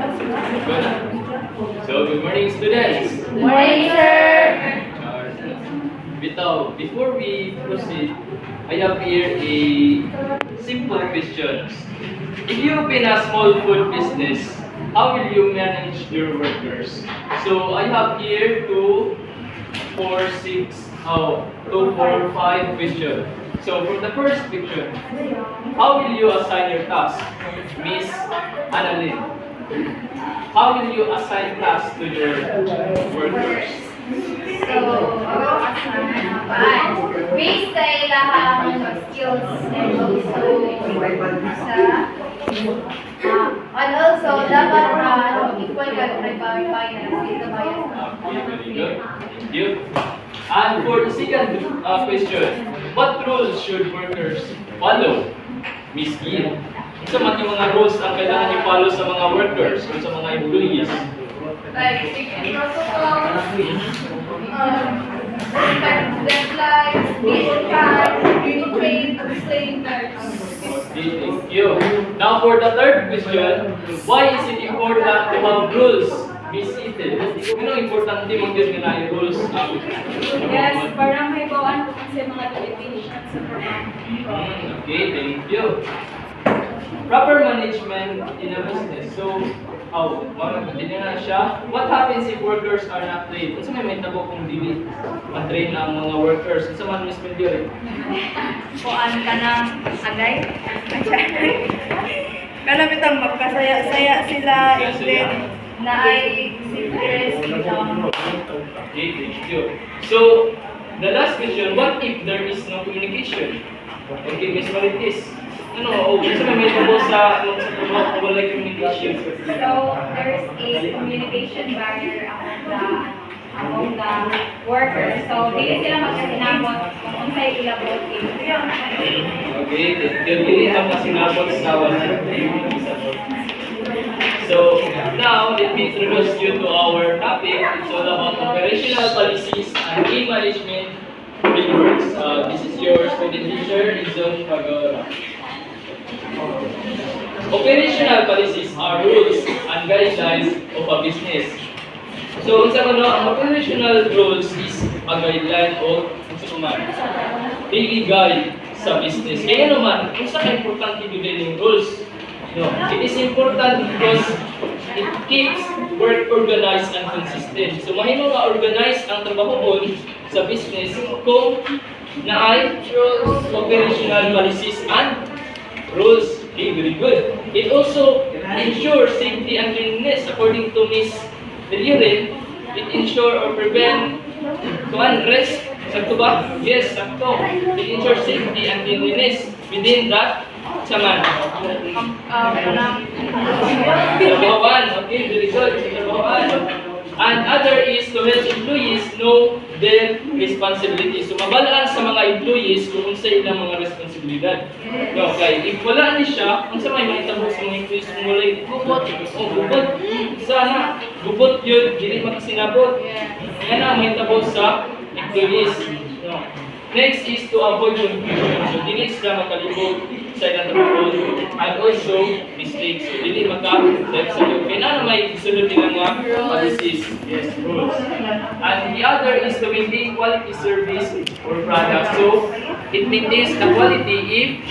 Good. So, good morning, students. Morning, sir. Before we proceed, I have here a simple question. If you open a small food business, how will you manage your workers? So, I have here 5 questions. So, from the first picture, how will you assign your task, Miss Annalyn? How will you assign tasks to your workers? So, based sa ilang skills and also dapat equal ka finance with the bias. Okay, very good. Thank you. And for the second question, what rules should workers follow? Miss Ian, isa man yung mga rules ang kailangan i-follow sa mga workers o sa mga employees? Like strict protocol, respect deadlines, be on time, communicate, standards. Okay, thank you. Now for the third question, why is it important to have rules? Miss Ethel, ano ang importante mag-use nga na rules? Yes, para may bawaan po kasi mga limitations sa program. Okay, thank you. Proper management in a business. So, din na siya. What happens if workers are not trained? Kasi may tabo kung dili ma-train ang mga workers. Isa man Miss Meliory. Kuan ka na agay. Kalabitang magkasaya-saya sila and then na ay serious Okay, thank you. So, the last question, what if there is no communication? Okay, Miss Maritis. Kasi may tabo sa wala communication. So, there's a communication barrier among the workers. So, dili sila magkasinabot kung unsay ilabot Okay, dili ang masinabot sa wala. So, now let me introduce you to our topic. It's all about operational policies and key management frameworks. This is your student teacher, Izon Pagora. Operational policies are rules and guidelines of a business. So, ang operational rules is a guideline of daily guide sa business. Kaya naman, kung saan importante din yung rules? No, it is important because it keeps work organized and consistent. So, mahimo nga organized ang trabaho sa business kung naay rules, operational policies and rules. Okay, very good. It also ensures safety and cleanliness. According to Ms. Delirin, it ensure or prevent risk. Sakto ba? Yes, sakto. It ensures safety and cleanliness within that saman. Trabahoan. Okay, very good. Trabahoan. And other is to help employees know their responsibilities. So, mabalaan sa mga employees kung unsa ilang mga responsibilidad. Okay, if wala ni siya, unsa may mahitabo sa mga employees kung wala gubot. Gubot. Sana, gubot yun, dili makasinabot. Yan ang mahitabo sa employees. Next is to avoid confusion. So, dili sila makalibot sa ilang trabaho. And also, mistakes. So, dili maka-step sa iyo. Kaya na may isunod nila mga policies. Yes, rules. And the other is to maintain quality service or product. So, it maintains the quality if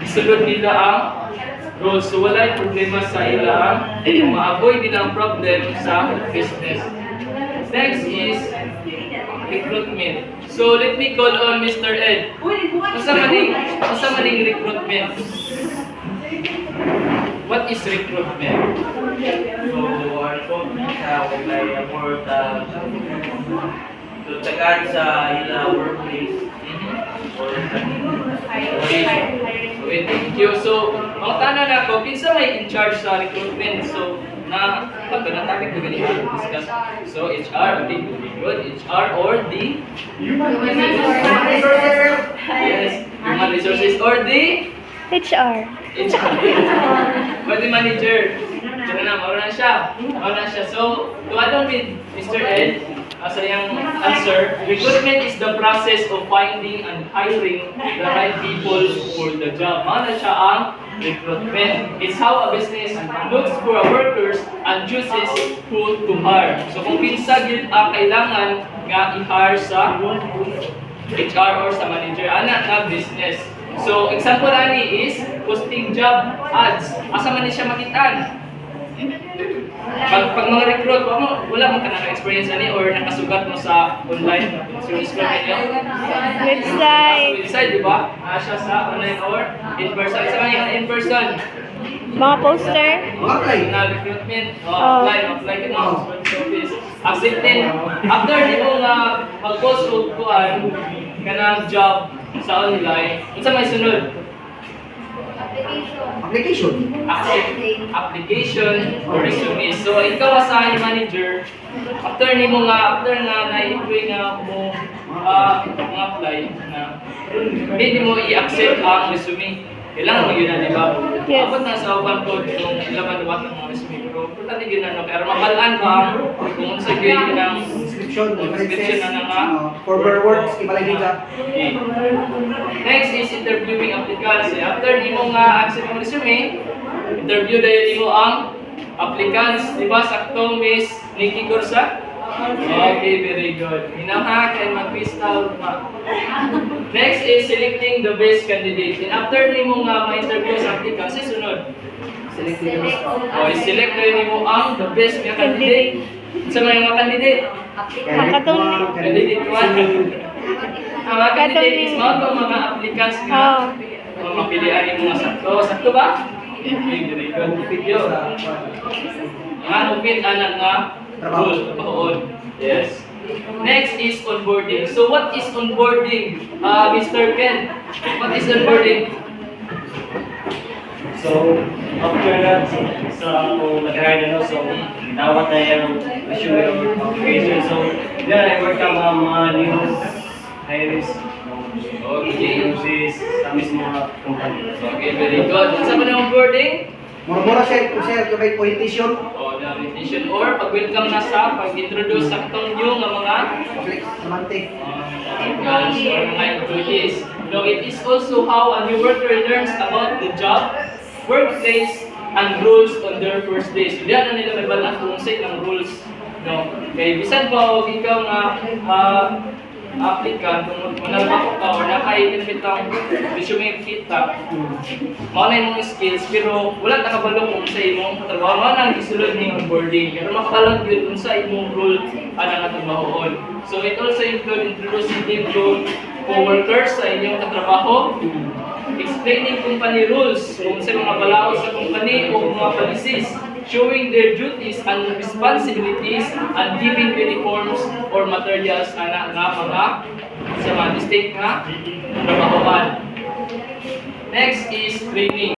isunod nila ang rules. So, wala yung problema sa ilang ma-avoid din ang problem sa business. Next is recruitment. So, let me call on Mr. Ed. Asa maning recruitment? What is recruitment? So, our company sa may award to tagaan sa ila workplace or Okay, thank you. So, ang tanan ako, kinsa may in charge sa recruitment? So, pagka topic na ganito discuss. So, HR, okay, very good. HR or the Human resources. yes, human resources or the HR. HR. Or the manager. So, mauna na siya. So, to add on with Mr. Ed, as a young answer, recruitment is the process of finding and hiring the right people for the job. Mauna siya ang recruitment. It's how a business looks for a workers and chooses who to hire. So kung kinsa gyud kailangan nga i-hire sa HR or sa manager ana nga business. So example ani is posting job ads. Asa man ni siya makitaan? Pag mga recruit, wala mo ka na-experience ani or nakasugat mo sa online service provider niyo? Website. Website, di ba? Siya sa online or in-person. Sa mga in-person, Mga poster. na recruitment, apply ka na sa service. Accepted. After di mo nga mag-post o kuhan ka ng job sa online, unsa may sunod? Application. Application or resume. So ikaw as manager, after nga na-employ nga mo apply na hindi mo i-accept ang resume. Kailangan mo yun na, di ba? Yes. Abot na sa one code kung laban-labat ng mga resume. Pero importante yun na, kaya mabalaan ka kung sa yun ng Description, description na nga. former works, ibalay dita. Okay. Next is interviewing applicants. After di mo nga accept ang resume, interview dahil mo ang applicants. Di ba? Sakto, Miss Nikki Corsa? Okay, very good. Hinaha, kaya mag-quiz out ma. Next is selecting the best candidate. And after di mo nga ma-interview sa applicants, sunod. Select the best. Select dahil mo ang the best nga candidate. Sa mga candidate. Katong- Candidate 1. Ang mga candidate is mga applicants nga mapilian yung mga sakto. Sakto ba? Very good. Yo. Nga upit anak nga rule. Yes. Next is onboarding. So what is onboarding? Mr. Ken, what is onboarding? So, after that, kung nag-hire na, so, tawag na yung resume or application. So, then I work ang mga new hires. Okay. Sa mismo company. Okay, very good. Sa mga onboarding? Mura-mura sir, yung may orientation. The orientation or pag-welcome na sa pag-introduce sa itong new nga mga Public, namantig. applicants or mga employees. No, it is also how a new worker learns about the job, workplace, and rules on their first day. So, diyan na nila may balang kung sa ilang rules. No? Kaya bisan pa o ikaw nga applicant, kung manalbako ka or naka-benefit ang resume kita, mao na yung skills, pero wala na kabalo kung sa imong trabaho, mao na ang isulod ng onboarding. Pero makabalang yun kung sa imong role ang trabahoon. So it also include introducing them to co-workers sa inyong katrabaho, explaining company rules kung sa mga balaod sa company o mga policies, showing their duties and responsibilities, and giving uniforms or materials nga mga sa mga distinct nga trabahoan. Next is training.